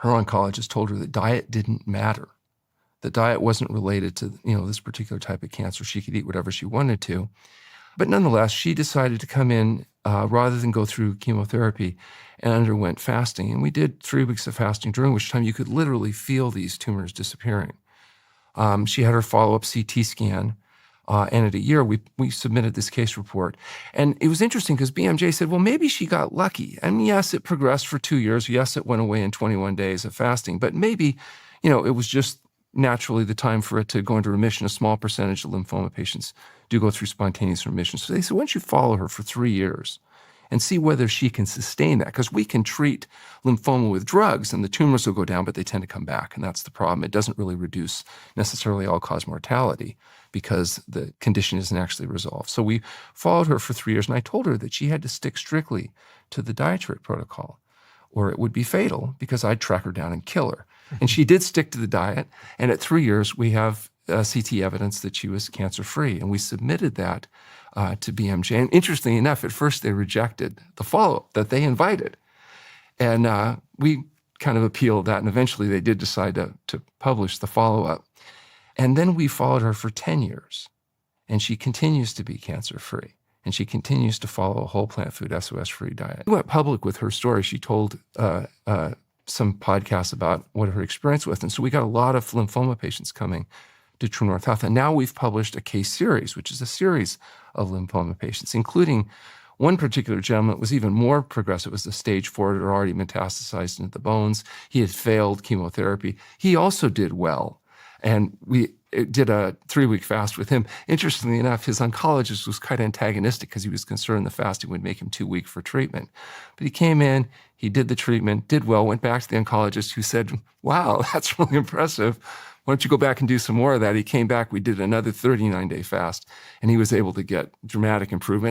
her oncologist told her that diet didn't matter. The diet wasn't related to, this particular type of cancer. She could eat whatever she wanted to. But nonetheless, she decided to come in rather than go through chemotherapy and underwent fasting. And we did 3 weeks of fasting, during which time you could literally feel these tumors disappearing. She had her follow-up CT scan, and at a year, we submitted this case report. And it was interesting because BMJ said, well, maybe she got lucky. And yes, it progressed for 2 years. Yes, it went away in 21 days of fasting. But maybe, it was just naturally the time for it to go into remission. A small percentage of lymphoma patients do go through spontaneous remission. So they said, why don't you follow her for 3 years and see whether she can sustain that? Because we can treat lymphoma with drugs and the tumors will go down, but they tend to come back. And that's the problem. It doesn't really reduce necessarily all-cause mortality because the condition isn't actually resolved. So we followed her for 3 years, and I told her that she had to stick strictly to the dietary protocol or it would be fatal because I'd track her down and kill her. And she did stick to the diet. And at 3 years, we have CT evidence that she was cancer-free. And we submitted that to BMJ. And interestingly enough, at first they rejected the follow-up that they invited. And we kind of appealed that. And eventually they did decide to publish the follow-up. And then we followed her for 10 years. And she continues to be cancer-free. And she continues to follow a whole plant food, SOS-free diet. We went public with her story. She told some podcasts about what her experience was. And so we got a lot of lymphoma patients coming to True North Health. And now we've published a case series, which is a series of lymphoma patients, including one particular gentleman that was even more progressive. It was the stage 4. It had already metastasized into the bones. He had failed chemotherapy. He also did well. And we did a 3-week fast with him. Interestingly enough, his oncologist was quite antagonistic because he was concerned the fasting would make him too weak for treatment. But he came in, he did the treatment, did well, went back to the oncologist who said, wow, that's really impressive. Why don't you go back and do some more of that? He came back, we did another 39-day fast, and he was able to get dramatic improvement.